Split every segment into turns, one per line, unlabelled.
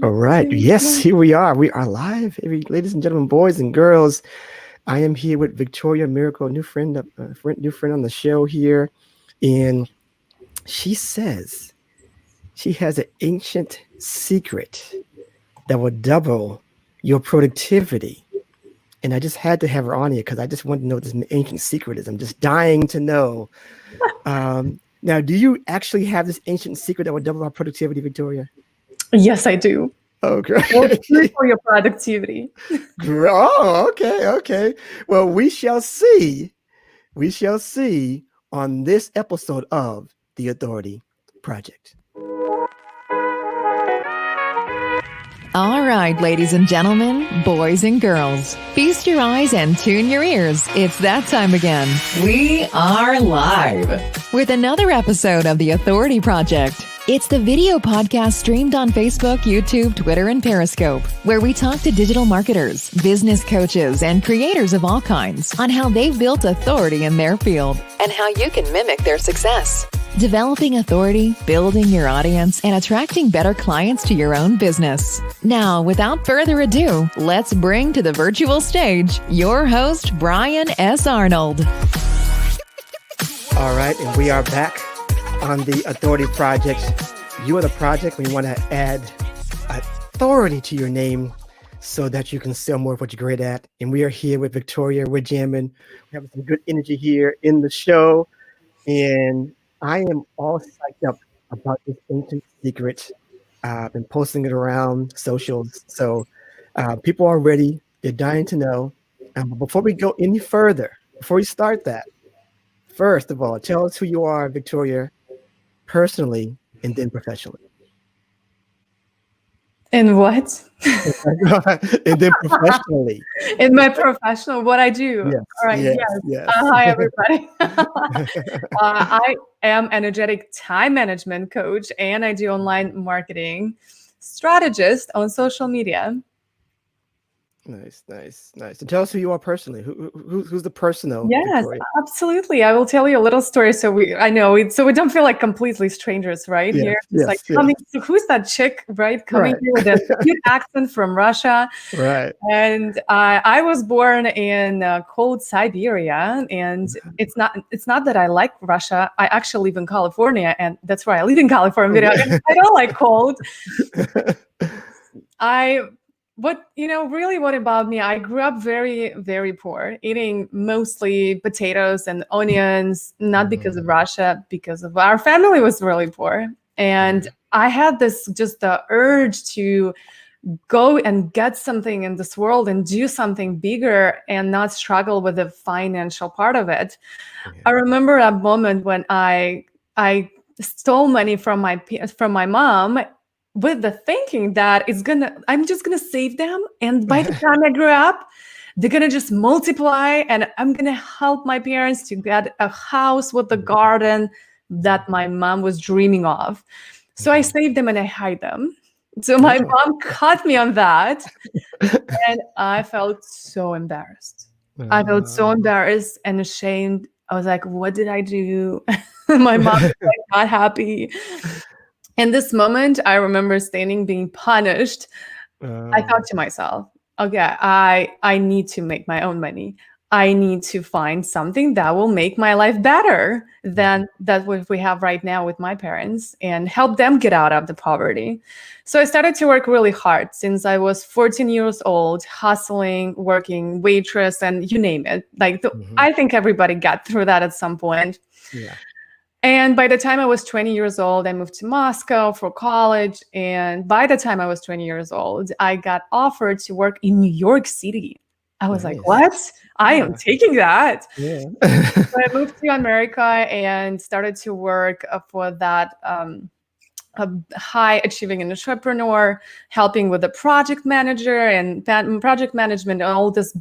All right. Yes, here we are. We are live, ladies and gentlemen, boys and girls. I am here with Viktoriia Miracle, new friend on the show here, and she says she has an ancient secret that will double your productivity. And I just had to have her on here because I just want to know what this ancient secret is. I'm just dying to know. Now, do you actually have this ancient secret that will double our productivity, Viktoriia?
Yes, I do.
Oh, great.
Well, good for your productivity.
Oh, okay, okay. Well, we shall see. We shall see on this episode of The Authority Project.
All right, ladies and gentlemen, boys and girls, feast your eyes and tune your ears. It's that time again. We are live with another episode of The Authority Project. It's the video podcast streamed on Facebook, YouTube, Twitter, and Periscope, where we talk to digital marketers, business coaches, and creators of all kinds on how they've built authority in their field and how you can mimic their success. Developing authority, building your audience, and attracting better clients to your own business. Now, without further ado, let's bring to the virtual stage your host, Brian S. Arnold.
All right, and we are back on The Authority Project. You are the project. We want to add authority to your name so that you can sell more of what you're great at. And we are here with Viktoriia. We're jamming. We're having some good energy here in the show. And I am all psyched up about this ancient secret. I've been posting it around socials. So people are ready. They're dying to know. But before we go any further, before we start that, first of all, tell us who you are, Viktoriia, personally and then professionally.
In what?
And then professionally.
In my professional, what I do.
Yes,
All right.
yes.
Hi, everybody. I am energetic time management coach, and I do online marketing strategist on social media.
Nice. And tell us who you are personally. Who's the personal?
Yes,
Viktoriia?
absolutely. I will tell you a little story so we don't feel like completely strangers, right?
Yes,
Here.
yes,
It's
yes.
coming. So who's that chick, right? Coming
Right.
here with a cute accent from Russia.
Right.
And I was born in cold Siberia, and it's not that I like Russia. I actually live in California, and that's why I live in California. And I don't like cold. What about me? I grew up very, very poor, eating mostly potatoes and onions, not because of Russia, because of our family was really poor. And I had the urge to go and get something in this world and do something bigger and not struggle with the financial part of it.
Yeah.
I remember a moment when I stole money from my mom, with the thinking that I'm just gonna save them, and by the time I grew up, they're gonna just multiply, and I'm gonna help my parents to get a house with a garden that my mom was dreaming of. So I saved them and I hide them. So my mom caught me on that, and I felt so embarrassed. I felt so embarrassed and ashamed. I was like, "What did I do?" My mom was like, not happy. In this moment, I remember being punished. I thought to myself, okay, I need to make my own money. I need to find something that will make my life better than what we have right now with my parents and help them get out of the poverty. So I started to work really hard since I was 14 years old, hustling, working, waitress, and you name it. I think everybody got through that at some point.
Yeah.
And by the time I was 20 years old, I moved to Moscow for college. And by the time I was 20 years old, I got offered to work in New York City. I was like, what? I am taking that.
Yeah.
So I moved to America and started to work for that a high achieving entrepreneur, helping with the project manager and project management and all this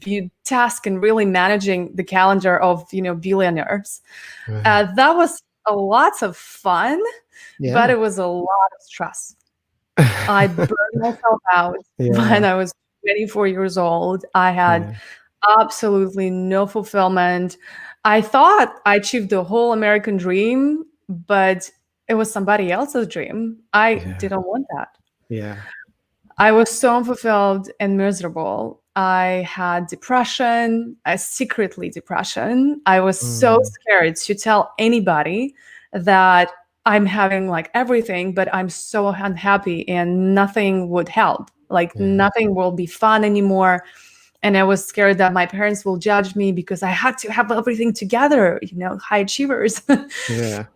task and really managing the calendar of, billionaires. That was a lot of fun, but it was a lot of stress. I burned myself out when I was 24 years old. I had absolutely no fulfillment. I thought I achieved the whole American dream, but it was somebody else's dream. I didn't want that.
Yeah.
I was so unfulfilled and miserable. I had depression, secretly depression. I was so
Mm,
scared to tell anybody that I'm having like everything, but I'm so unhappy and nothing would help. Like
yeah.
nothing will be fun anymore. And I was scared that my parents will judge me because I had to have everything together, high achievers.
Yeah.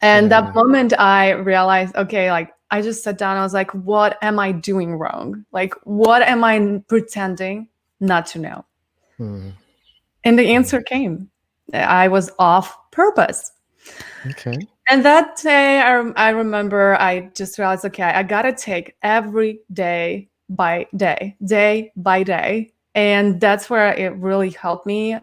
And that
Yeah.
moment I realized, okay, like I just sat down. I was like, what am I doing wrong? Like, what am I pretending not to know?
Mm,
And the
mm.
answer came. I was off purpose.
Okay.
And that day, I remember I just realized, okay, I got to take every day by day, day by day. And that's where it really helped me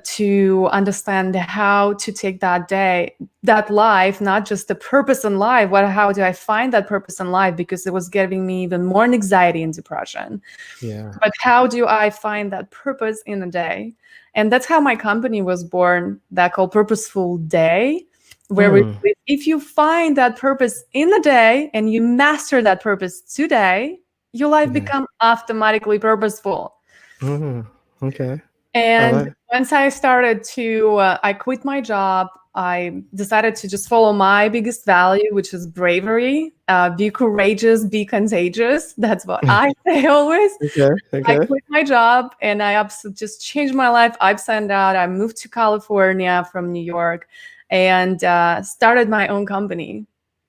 to understand how to take that day, that life, not just the purpose in life. How do I find that purpose in life? Because it was giving me even more anxiety and depression.
Yeah.
But how do I find that purpose in a day? And that's how my company was born, that called Purposeful Day, where we,
Mm,
if you find that purpose in the day and you master that purpose today, your life
yeah.
becomes automatically purposeful.
Mm, okay. I
And
like.
once I started to, I quit my job. I decided to just follow my biggest value, which is bravery. Be courageous, be contagious. That's what I say always.
Okay.
I
Okay.
quit my job and I just changed my life upside down. I moved to California from New York and started my own company.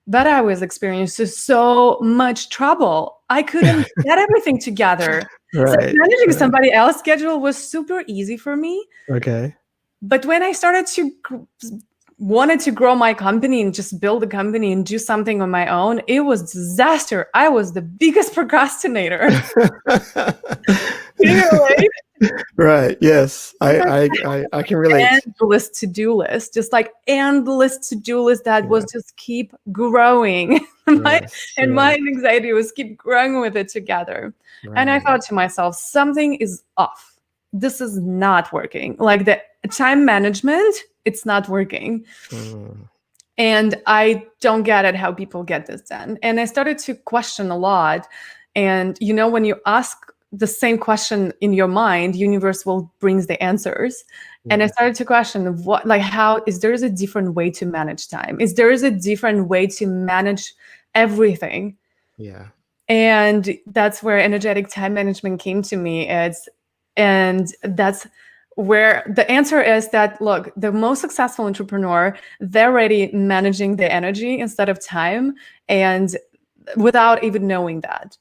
But I was experiencing so much trouble. I couldn't get everything together. So
Right.
managing
Right.
somebody else's schedule was super easy for me.
Okay.
But when I started to wanted to grow my company and just build a company and do something on my own, it was disaster. I was the biggest procrastinator. Can you relate?
Right. Yes. I can relate.
Endless to-do list, just like endless to-do list that was
Yeah.
just keep growing. my
Yes.
and my
Yes.
anxiety was keep growing with it together. And I
Right.
thought to myself, something is off. This is not working. Like the time management, it's not working.
Mm,
And I don't get it how people get this done. And I started to question a lot. And when you ask the same question in your mind, universe will brings the answers. And I
yeah.
started to question how is there a different way to manage time? Is there a different way to manage everything?
Yeah.
And that's where energetic time management came to me. And that's where the answer is that, look, the most successful entrepreneur, they're already managing their energy instead of time, and without even knowing that.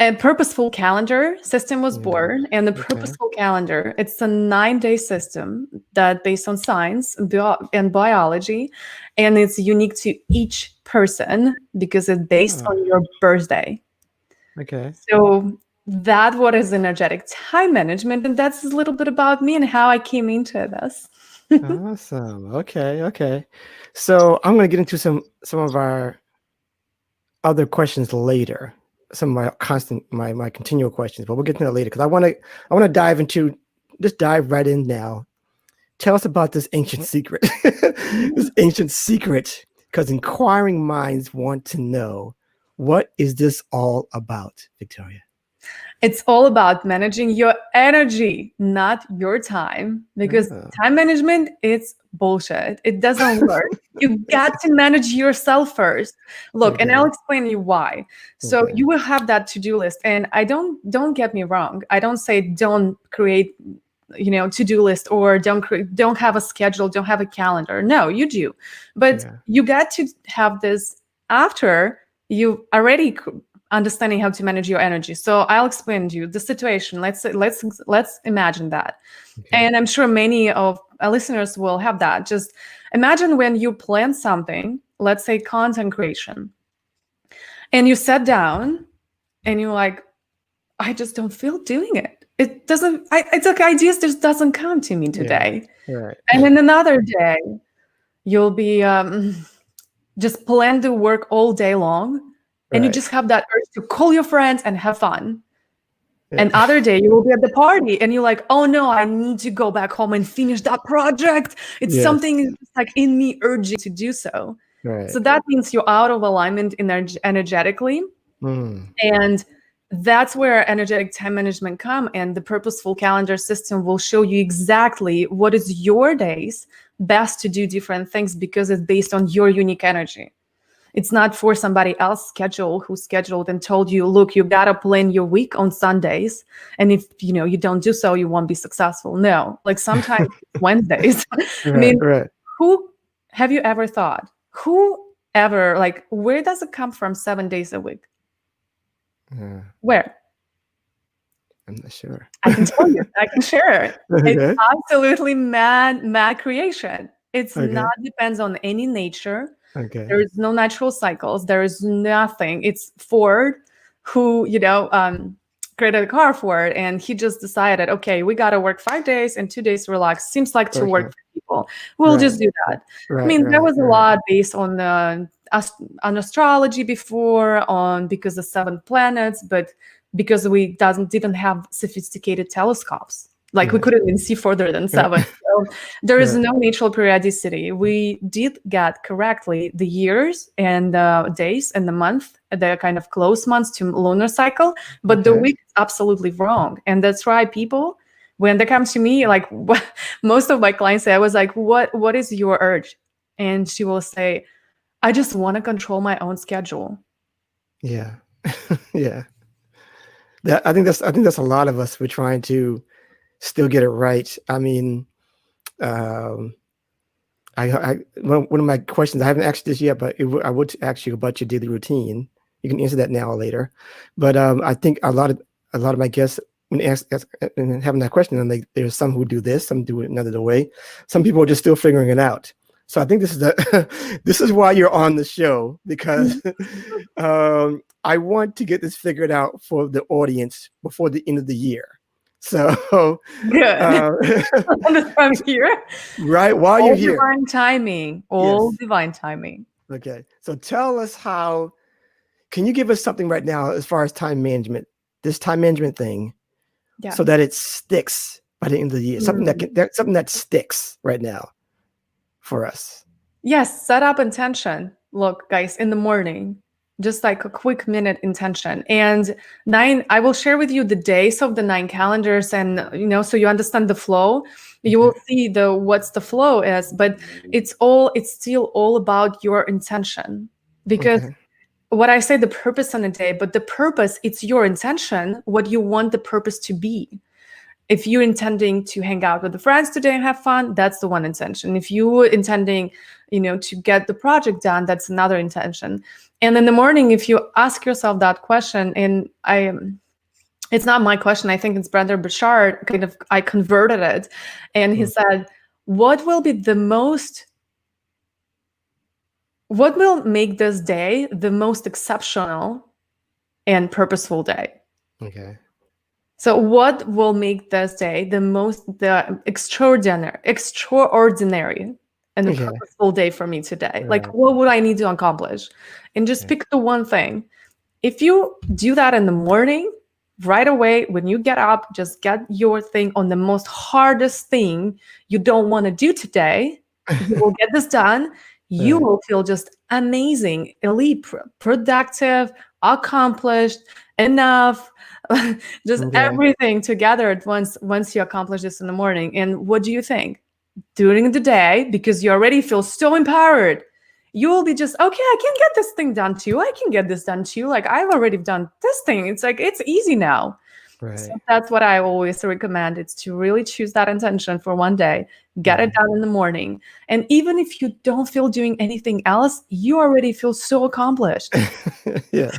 A purposeful calendar system was
Yeah.
born, and the
Okay.
purposeful calendar, it's a 9-day system that based on science and biology, and it's unique to each person because it's based
Oh,
on your birthday.
okay.
So that what is energetic time management, and that's a little bit about me and how I came into this.
Awesome. Okay. Okay. So I'm going to get into some of our other questions later. Some of my continual questions, but we'll get to that later because I want to dive right in now. Tell us about this ancient secret. This ancient secret, because inquiring minds want to know, what is this all about, Viktoriia?
It's all about managing your energy, not your time, because
Oh,
time management, it's bullshit. It doesn't work. You got to manage yourself first. Look, and I'll
okay.
explain you why. So
Okay.
you will have that to-do list, and don't get me wrong. I don't say don't create to-do list or don't have a schedule, don't have a calendar. No, you do. But
Yeah.
you got to have this after you already understanding how to manage your energy. So I'll explain to you the situation. Let's imagine that.
Okay.
And I'm sure many of our listeners will have that. Just imagine when you plan something, let's say content creation, and you sat down and you're like, I just don't feel doing it. It doesn't, it's like ideas just doesn't come to me
Yeah.
today.
Right.
And then another day, you'll be just plan to work all day long. And you
Right.
just have that urge to call your friends and have fun.
Yeah.
And other day you will be at the party and you're like, oh no, I need to go back home and finish that project. It's
Yes.
something just like in me urging to do so.
Right.
So that means you're out of alignment energetically.
Mm.
And that's where energetic time management come, and the purposeful calendar system will show you exactly what is your days best to do different things, because it's based on your unique energy. It's not for somebody else's schedule who scheduled and told you, look, you gotta plan your week on Sundays, and if you don't do so, you won't be successful. No, like sometimes it's Wednesdays. I mean,
Right.
who have you ever thought? Who ever, like, where does it come from 7 days a week? Where?
I'm not sure.
I can tell you. I can share it.
Okay.
It's absolutely mad creation. It's
Okay.
not depends on any nature.
Okay.
There is no natural cycles. There is nothing. It's Ford who, created a car for it, and he just decided, okay, we got to work 5 days and 2 days relax. Seems like to work for people. We'll just do that. I mean, there was a lot based on the on astrology before, because the 7 planets, but because we didn't have sophisticated telescopes. Like we couldn't even see further than 7. So there is no natural periodicity. We did get correctly the years and the days and the month, the kind of close months to lunar cycle, but the week is absolutely wrong. And that's why people, when they come to me, like most of my clients say, I was like, what is your urge? And she will say, I just want to control my own schedule.
Yeah. Yeah. I think that's a lot of us. We're trying to still get it right. I mean, one of my questions, I haven't asked this yet, but I would ask you about your daily routine. You can answer that now or later. But I think a lot of my guests, when and having that question, and there's some who do this, some do it another way. Some people are just still figuring it out. So I think this is why you're on the show, because I want to get this figured out for the audience before the end of the year. So
good. I'm here.
Right, while you're here.
Divine timing. All divine timing.
Okay. So tell us can you give us something right now as far as time management, this time management thing, so that it sticks by the end of the year? Something that sticks right now for us.
Yes, set up intention. Look, guys, in the morning, just like a quick minute intention. And I will share with you the days of the 9 calendars, and so you understand the flow. You will see what's the flow is, but it's still all about your intention. Because what I say, the purpose on a day, but the purpose, it's your intention, what you want the purpose to be. If you're intending to hang out with the friends today and have fun, that's the one intention. If you're intending, to get the project done, that's another intention. And in the morning, if you ask yourself that question, and it's not my question, I think it's Brother Bashar, I converted it. And he said, what will make this day the most exceptional and purposeful day?
Okay.
So what will make this day the extraordinary and purposeful day for me today?
Right.
Like, what would I need to accomplish? And just pick the one thing. If you do that in the morning, right away, when you get up, just get your thing on the most hardest thing you don't want to do today. You will get this done. You will feel just amazing, elite, productive, accomplished, enough. Just everything together at once you accomplish this in the morning. And what do you think? During the day, because you already feel so empowered, you will be just, okay, I can get this thing done too. I can get this done too. Like, I've already done this thing. It's like, it's easy now. Right. So that's what I always recommend. It's to really choose that intention for one day, get it done in the morning. And even if you don't feel doing anything else, you already feel so accomplished.
Yeah.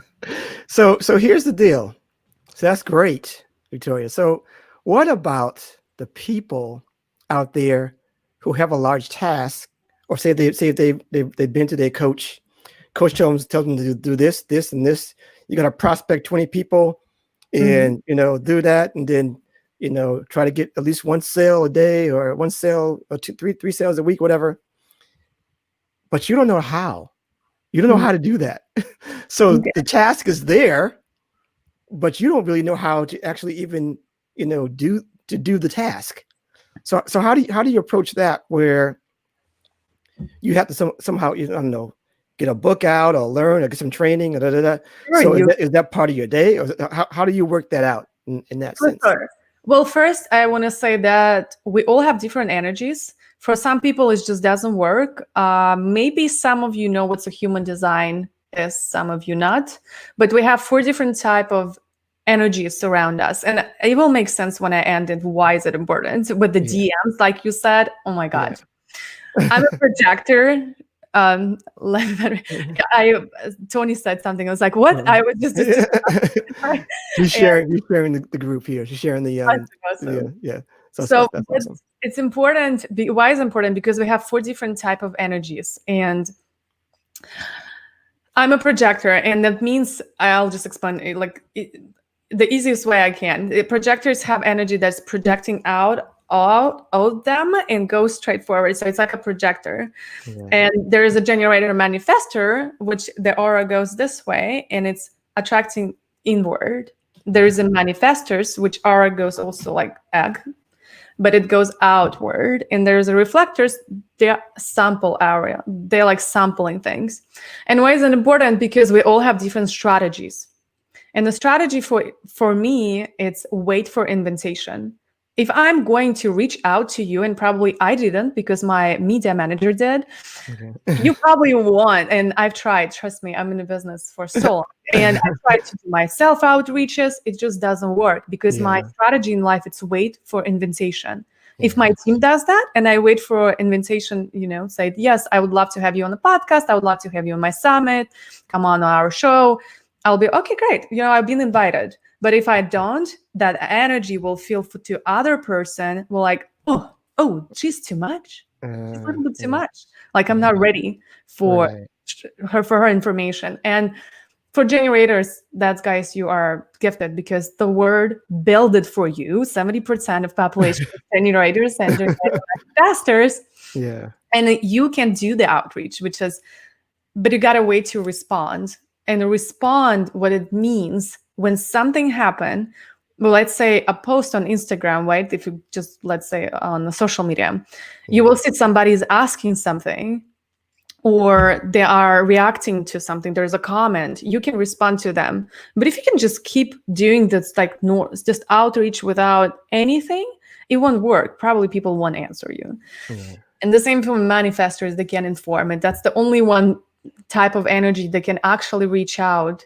So here's the deal. So that's great, Viktoriia. So what about the people out there who have a large task, or say they've been to their coach tells them to do this, and this. You got to prospect 20 people and, do that. And then, try to get at least 1 sale a day, or 1 sale or 3 sales a week, whatever. But you don't know how. You don't know how to do that. So the task is there, but you don't really know how to actually even, do the task. So how do you approach that, where you have to somehow, I don't know, get a book out or learn or get some training? Or da, da, da.
Sure,
So
you
is that part of your day? Or how do you work that out in that
for
sense?
sure. Well, first, I want to say that we all have different energies. For some people, it just doesn't work. Maybe some of you know what's a human design is, some of you not. But we have 4 different type of energies around us. And it will make sense when I end it. Why is it important? With the
Yeah.
DMs, like you said, oh my God.
Yeah.
I'm a projector. Tony said something. I was like, what? I was just
She's sharing the group here. She's sharing the
awesome.
yeah.
So
That's awesome.
it's important. Why is it important? Because we have 4 different type of energies, and I'm a projector, and that means I'll just explain the easiest way I can. The projectors have energy that's projecting out all them and goes straight forward. So it's like a projector.
Yeah.
And there is a generator manifestor, which the aura goes this way and it's attracting inward. There is a manifestors, which aura goes also like egg, but it goes outward. And there's a reflectors, they're sample area. They're like sampling things. And why is it important? Because we all have different strategies. And the strategy for me, it's wait for invitation. If I'm going to reach out to you, and probably I didn't because my media manager did, you probably won't. And I've tried, trust me, I'm in the business for so long. And I tried to do my self outreaches. It just doesn't work because my strategy in life, it's wait for invitation. If my team does that and I wait for invitation, say, yes, I would love to have you on the podcast. I would love to have you on my summit. Come on our show. I'll be, okay, great. I've been invited. But if I don't, that energy will feel to other person will like, oh, she's too much. She's a little bit too much. Like I'm not ready for her information. And for generators, that's guys, you are gifted because the word build it for you. 70% of population generators and manifestors.
Yeah.
And you can do the outreach, but you gotta wait to respond. And respond what it means when something happened. Well, let's say a post on Instagram, right? If you just, let's say on the social media, you will see somebody's asking something or they are reacting to something. There's a comment, you can respond to them. But if you can just keep doing this, just outreach without anything, it won't work. Probably people won't answer you. And the same for manifestors, they can inform it. That's the only one type of energy that can actually reach out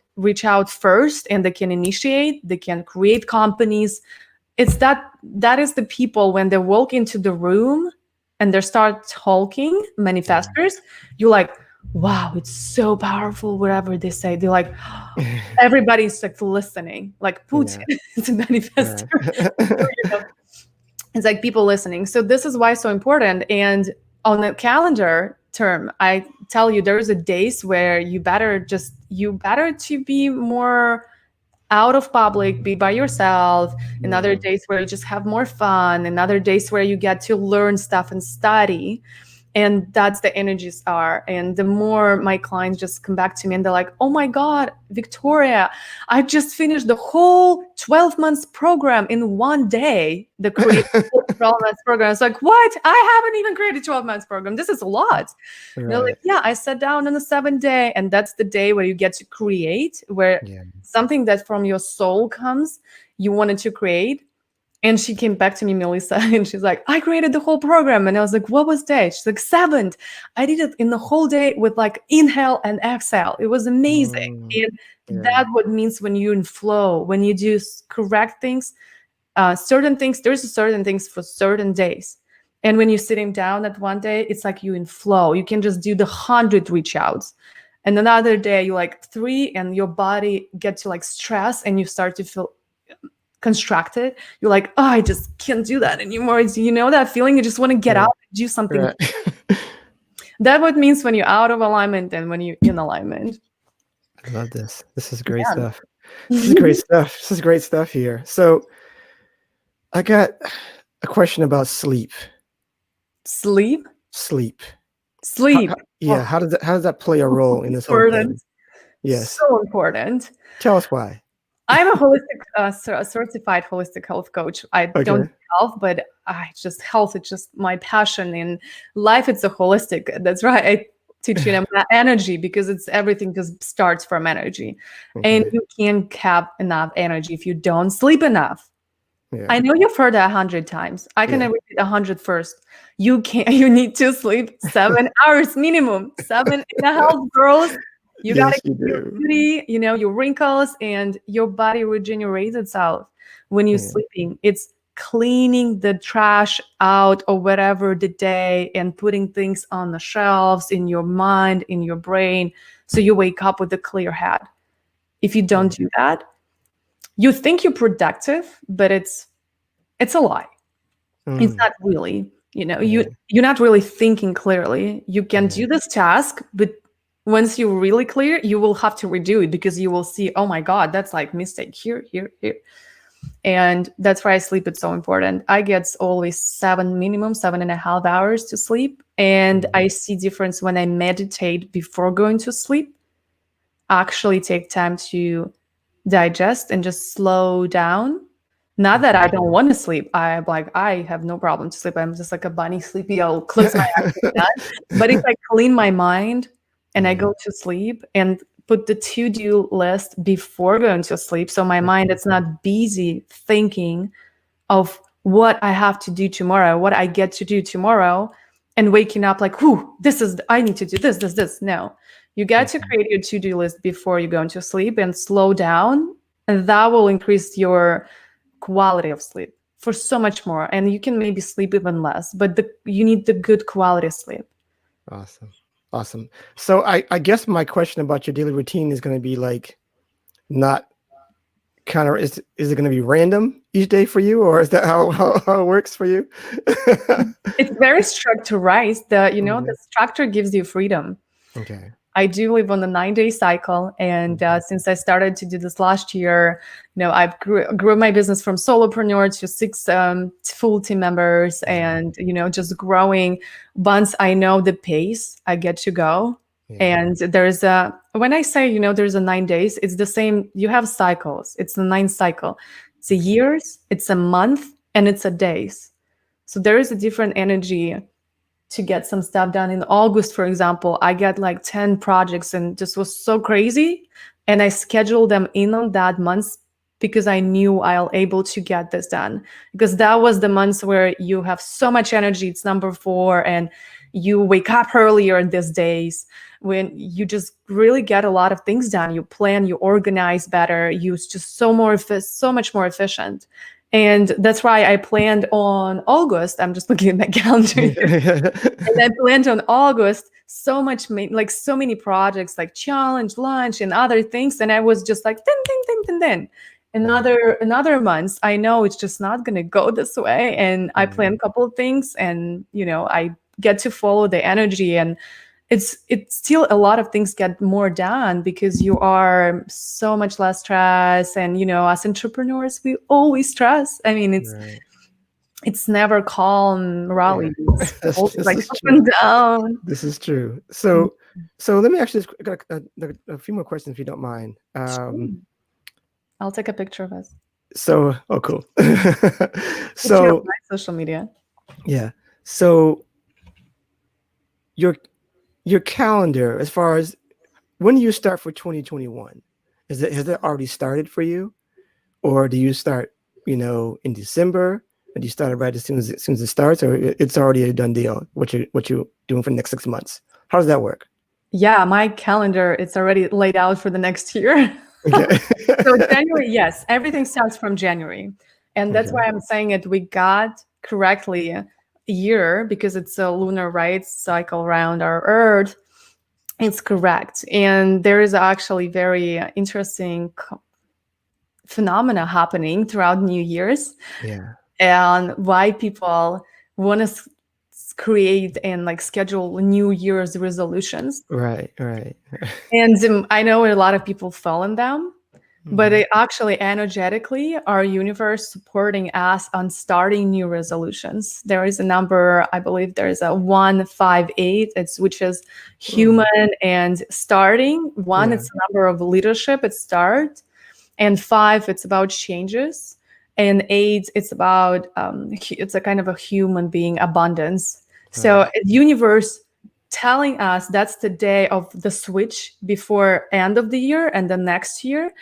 first, and they can initiate, they can create companies. It's that is the people when they walk into the room and they start talking, manifestors, you're like, wow, it's so powerful, whatever they say. They're like, everybody's like listening, like Putin is a manifestor. It's like people listening. So this is why it's so important. And on the calendar term, I tell you, there's a days where you better to be more out of public, be by yourself. And other days where you just have more fun, and other days where you get to learn stuff and study. And that's the energies are. And the more my clients just come back to me and they're like, oh my God, Viktoriia, I just finished the whole 12 months program in one day. The create 12 months program. It's like, what? I haven't even created 12 months program. This is a lot. They're like, yeah, I sat down on the 7th day. And that's the day where you get to create, where something that from your soul comes, you wanted to create. And she came back to me, Melissa, and she's like, I created the whole program. And I was like, what was that? She's like, 7th. I did it in the whole day with like inhale and exhale. It was amazing. And that what means when you're in flow, when you do correct things, certain things, there's certain things for certain days. And when you're sitting down at one day, it's like you in flow. You can just do the 100 reach outs. And another day, you like 3 and your body gets to like stress and you start to feel constructed. You're like, oh, I just can't do that anymore. That feeling, you just want to get out and do something. That what means when you're out of alignment and when you're in alignment.
I love this. This is great stuff. This is great stuff. This is great stuff here. So I got a question about sleep.
Sleep.
How does that play a role in this whole thing? Yes.
So important.
Tell us why.
I'm a holistic, certified holistic health coach. I don't do health, but health is just my passion in life. It's a holistic. That's right. teaching them that energy, because everything just starts from energy. And
Okay.
you can't have enough energy if you don't sleep enough.
Yeah.
I know you've heard that 100 times. I can
Yeah.
repeat 100 first. You need to sleep 7 hours minimum. 7.5, girls. You gotta
Yes, you
keep your
do.
beauty, your wrinkles, and your body regenerates itself when you're
Yeah.
sleeping. It's cleaning the trash out or whatever the day and putting things on the shelves in your mind, in your brain, so you wake up with a clear head. If you don't do that, you think you're productive, but it's a lie. It's
Mm.
not really.
Yeah.
You're not really thinking clearly. You can
Yeah.
do this task, but once you're really clear, you will have to redo it, because you will see, oh my God, that's like mistake here, here, here. And that's why sleep is so important. I get always minimum 7.5 hours to sleep. And I see difference when I meditate before going to sleep. Actually take time to digest and just slow down. Not that I don't want to sleep. I have no problem to sleep. I'm just like a bunny sleepy. I'll close my eyes and done. But if I clean my mind and I go to sleep and put the to-do list before going to sleep, so my mind is not busy thinking of what I have to do tomorrow, what I get to do tomorrow, and waking up like, whew, I need to do this. No, you get to create your to-do list before you go into sleep and slow down, and that will increase your quality of sleep for so much more. And you can maybe sleep even less, but you need the good quality sleep.
Awesome. So I guess my question about your daily routine is going to be like, not kind of, is it going to be random each day for you, or is that how it works for you?
It's very structured. The structure gives you freedom.
Okay.
I do live on a 9-day cycle. And since I started to do this last year, I've grew my business from solopreneur to 6 full team members, and, just growing. Once I know the pace, I get to go. And when I say, there's a 9 days, it's the same. You have cycles. It's the 9th cycle. It's a years, it's a month, and it's a days. So there is a different energy to get some stuff done. In August, for example, I get like 10 projects, and this was so crazy. And I scheduled them in on that month because I knew I'll able to get this done, because that was the months where you have so much energy. It's number 4, and you wake up earlier these days, when you just really get a lot of things done. You plan, you organize better, you're just so much more efficient. And that's why I planned on August. I'm just looking at my calendar here. And I planned on August so many projects, like challenge, lunch, and other things. And I was just like, then. Another month, I know it's just not going to go this way. And I planned a couple of things, and, I get to follow the energy, and it's still a lot of things get more done because you are so much less stress. And, as entrepreneurs, we always stress. I mean, it's never calm rally. It's always like up and down.
This is true. So let me ask you this. I got a few more questions, if you don't mind.
Sure. I'll take a picture of us.
So, cool.
So my social media.
Yeah. So your calendar, as far as when do you start for 2021? Has it already started for you, or do you start, in December, and you start right as soon as it starts, or it's already a done deal? What you're doing for the next 6 months? How does that work?
Yeah, my calendar, it's already laid out for the next year.
Okay.
So January, yes, everything starts from January. And that's why I'm saying it. We got correctly a year, because it's a lunar cycle around our Earth. It's correct. And there is actually very interesting phenomena happening throughout New Year's.
Yeah.
And why people want to create and schedule New Year's resolutions.
Right.
And I know a lot of people fall in them, but it actually energetically, our universe supporting us on starting new resolutions. There is a number, I believe there is a 158, which is human and starting. 1, it's a number of leadership, it's start. And 5, it's about changes. And 8, it's about, it's a kind of a human being abundance. So universe telling us that's the day of the switch before end of the year, and the next year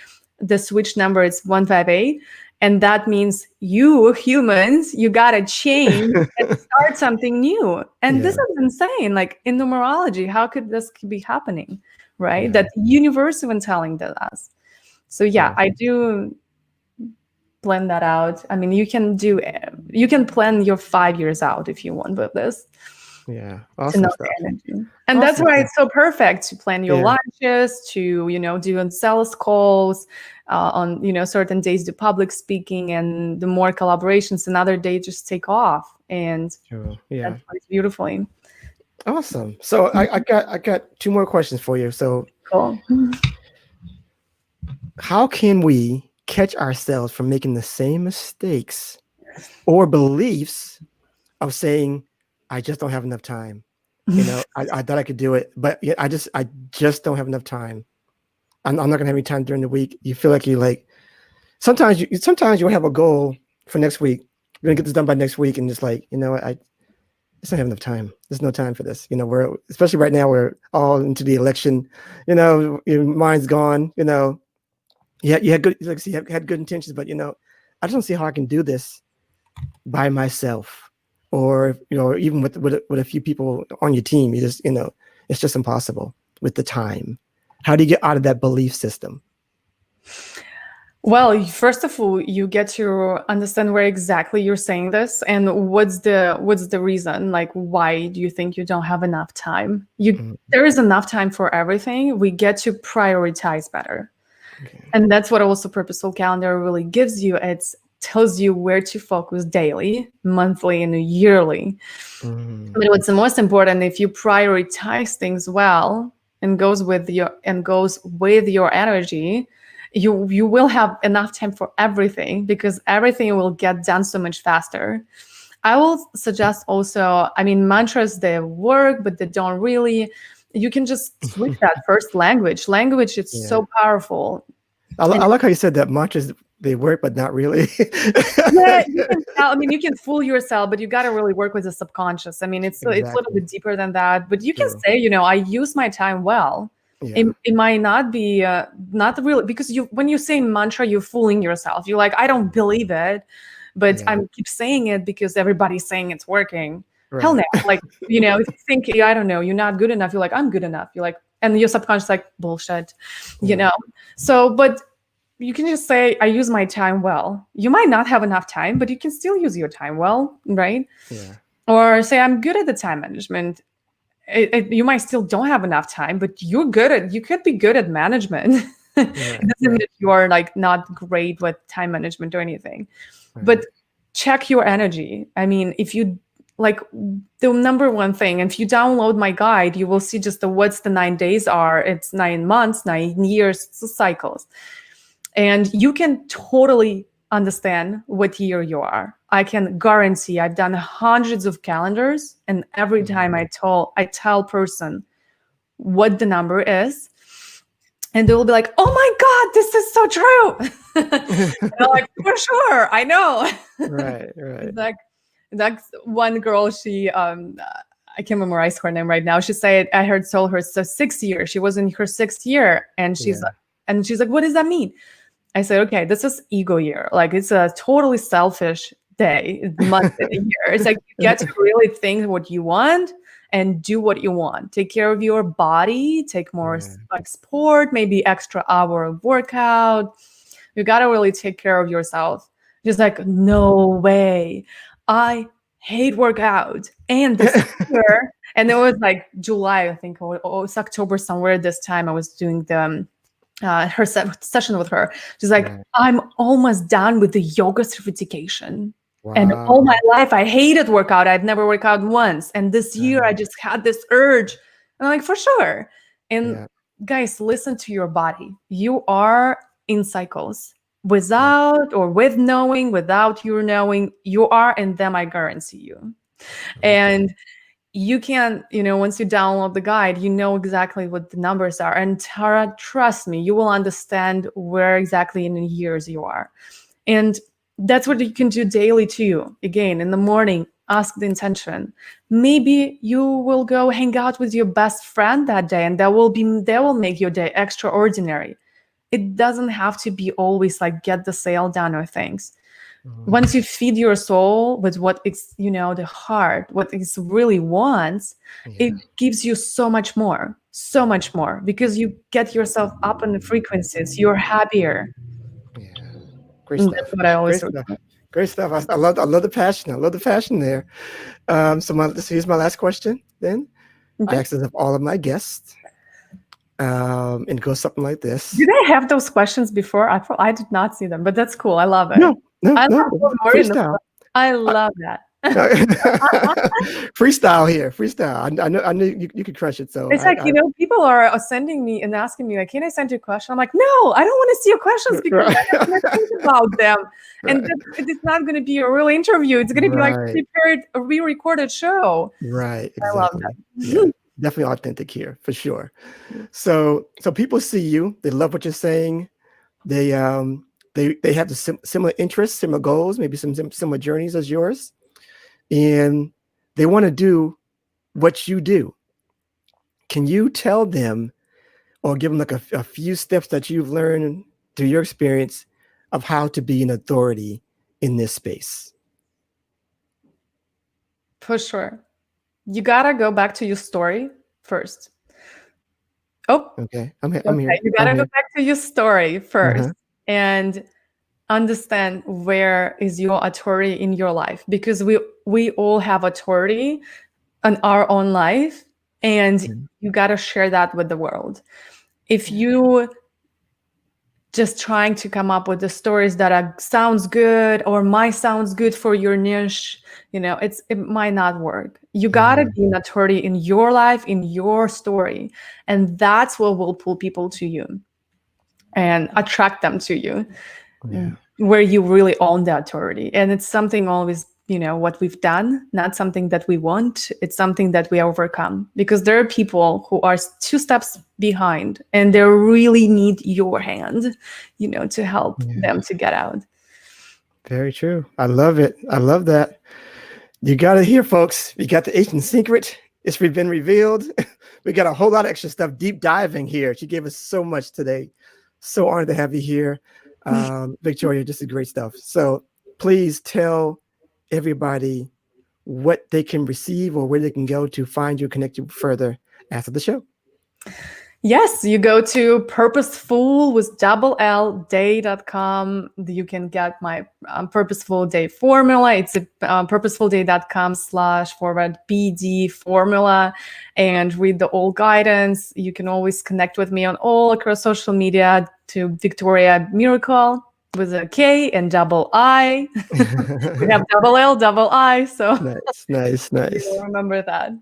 the switch number is 158, and that means you humans, you gotta change and start something new. And this is insane. Like in numerology, how could this be happening, right? That universe even telling us. So I do plan that out. I mean, you can plan your 5 years out if you want with this.
Yeah, awesome stuff.
And that's why it's so perfect to plan your lunches, to do sales calls on certain days, do public speaking, and the more collaborations. Another day, just take off, and that works beautifully.
Awesome. So I got 2 more questions for you. So
cool.
How can we catch ourselves from making the same mistakes or beliefs of saying, I just don't have enough time. I thought I could do it, but I just don't have enough time. I'm not gonna have any time during the week. You feel like sometimes you'll have a goal for next week. You're gonna get this done by next week, and just I just don't have enough time. There's no time for this. We're, especially right now, we're all into the election. Your mind's gone. You had good, you had good intentions, but I just don't see how I can do this by myself. Or even with a few people on your team, you just it's just impossible with the time. How do you get out of that belief system?
Well, first of all, you get to understand where exactly you're saying this, and what's the reason. Like, why do you think you don't have enough time? There is enough time for everything. We get to prioritize better, and that's what also Purposeful Calendar really gives you. It's tells you where to focus daily, monthly, and yearly. But what's the most important, if you prioritize things well and goes with your energy, you will have enough time for everything, because everything will get done so much faster. I will suggest also, mantras, they work, but they don't really. You can just switch that first language. Language, it's so powerful.
I like how you said that mantras, they work, but not really.
You can tell, you can fool yourself, but you got to really work with the subconscious. It's a little bit deeper than that. But you can say, I use my time well. It might not be not really, because when you say mantra, you're fooling yourself. You're like, I don't believe it, but I keep saying it because everybody's saying it's working. Right. Hell no. If you think, I don't know, you're not good enough, you're like, I'm good enough. You're like, and your subconscious like, bullshit, So, but you can just say, I use my time well. You might not have enough time, but you can still use your time well, right? Yeah. Or say, I'm good at the time management. You might still don't have enough time, but you could be good at management. It doesn't mean that you are not great with time management or anything. Right. But check your energy. If you the number one thing, if you download my guide, you will see just what's the 9 days are. It's 9 months, 9 years, it's the cycles. And you can totally understand what year you are. I can guarantee, I've done hundreds of calendars, and every time I tell person what the number is, and they will be like, oh my God, this is so true. And I'm like, for sure, I know. Right. That's one girl, she, I can't memorize her name right now. She said, I told her, so 6 years. She was in her 6th year. And she's like, what does that mean? I said, okay, this is ego year. It's a totally selfish day, month, and a year. It's like, you get to really think what you want and do what you want. Take care of your body, take more sport, maybe extra hour of workout. You got to really take care of yourself. Just no way. I hate workout. And this year, and it was July, I think, or it's October somewhere this time, I was doing the her session with her. She's like, I'm almost done with the yoga certification. Wow. And all my life, I hated workout. I'd never worked out once. And this year, I just had this urge. And I'm like, for sure. And guys, listen to your body. You are in cycles. Without or with knowing, without your knowing, you are in them, I guarantee you. And you can, once you download the guide, you know exactly what the numbers are. And Tara, trust me, you will understand where exactly in the years you are. And that's what you can do daily too. Again, in the morning, ask the intention. Maybe you will go hang out with your best friend that day, and that will make your day extraordinary. It doesn't have to be always like get the sale done or things. Once you feed your soul with what it's, the heart, what it really wants, it gives you so much more, because you get yourself up in the frequencies. You're happier.
Yeah. Great
And
stuff.
that's what I always
Great stuff. Great stuff. I love the passion. I love the passion there. So here's my last question then.
Okay.
I asked this of all of my guests. And it goes something like this.
Did I have those questions before? I did not see them, but that's cool. I love it.
No.
I love
Freestyle.
I love that.
Freestyle here. Freestyle. I knew you could crush it. So
it's like, people are sending me and asking me, like, can I send you a question? I'm like, no, I don't want to see your questions because I don't want to think about them. And it's not going to be a real interview. It's going to be like a re-recorded show.
Right. Exactly.
I love that.
Yeah. Definitely authentic here for sure. So people see you, they love what you're saying. They have the similar interests, similar goals, maybe some similar journeys as yours. And they want to do what you do. Can you tell them or give them like a few steps that you've learned through your experience of how to be an authority in this space?
For sure. You gotta go back to your story first. Oh,
okay. I'm here.
You gotta go back to your story first and understand where is your authority in your life, because we all have authority in our own life, and you gotta share that with the world. If you just trying to come up with the stories that sounds good or might sounds good for your niche, it might not work. You gotta be an authority in your life, in your story, and that's what will pull people to you and attract them to you, where you really own the authority. And it's something always, what we've done, not something that we want. It's something that we overcome, because there are people who are 2 steps behind and they really need your hand, to help them to get out.
Very true. I love it. I love that. You got it here, folks. We got the ancient secret. It's been revealed. We got a whole lot of extra stuff, deep diving here. She gave us so much today. So honored to have you here. Viktoriia, just great stuff. So please tell everybody what they can receive or where they can go to find you, connect you further after the show.
Yes, you go to purposeful.day.com. You can get my Purposeful Day formula. It's purposefulday.com//BD formula, and read the old guidance. You can always connect with me on all across social media to Viktoriia Miracle with a K and double I. We have double L, double I. So
nice.
You'll remember that.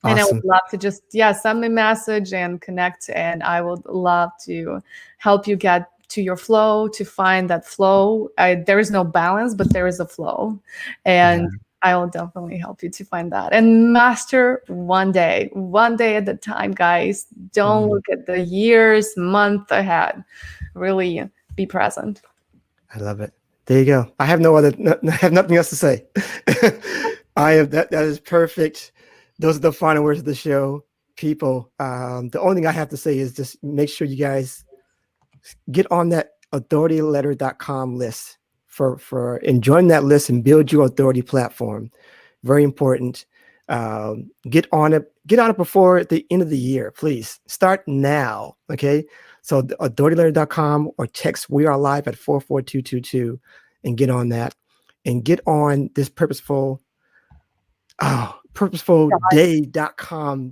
Awesome.
And I would love to just, send me a message and connect. And I would love to help you get to your flow, to find that flow. There is no balance, but there is a flow. And I will definitely help you to find that and master one day at a time, guys. Don't look at the years, month ahead. Really be present. I
love it. There you go. I have nothing else to say. That is perfect. Those are the final words of the show, people. The only thing I have to say is just make sure you guys get on that authorityletter.com list and join that list and build your authority platform. Very important. Get on it before the end of the year, please. Start now. Okay. So authorityletter.com or text We Are Live at 44222 and get on that and get on this purposefulday.com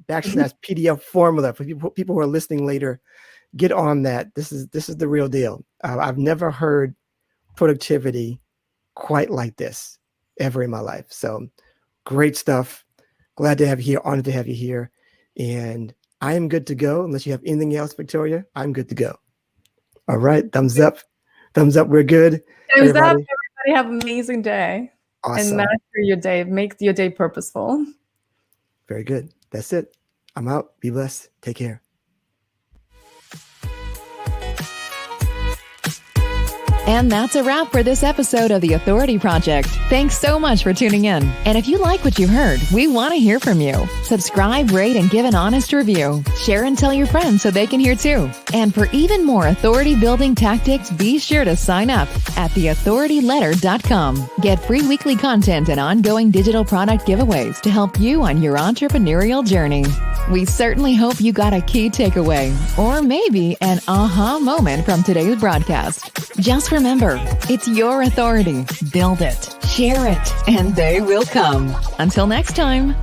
/ PDF formula for people who are listening later. Get on that. This is the real deal. I've never heard productivity quite like this ever in my life. So great stuff. Glad to have you here. Honored to have you here. And I am good to go. Unless you have anything else, Viktoriia, I'm good to go. All right. Thumbs up. Thumbs up. We're good.
Thumbs up. Everybody have an amazing day.
Awesome.
And master your day. Make your day purposeful.
Very good. That's it. I'm out. Be blessed. Take care.
And that's a wrap for this episode of The Authority Project. Thanks so much for tuning in. And if you like what you heard, we want to hear from you. Subscribe, rate, and give an honest review. Share and tell your friends so they can hear too. And for even more authority-building tactics, be sure to sign up at theauthorityletter.com. Get free weekly content and ongoing digital product giveaways to help you on your entrepreneurial journey. We certainly hope you got a key takeaway, or maybe an aha moment from today's broadcast. Just remember, it's your authority. Build it, share it, and they will come. Until next time.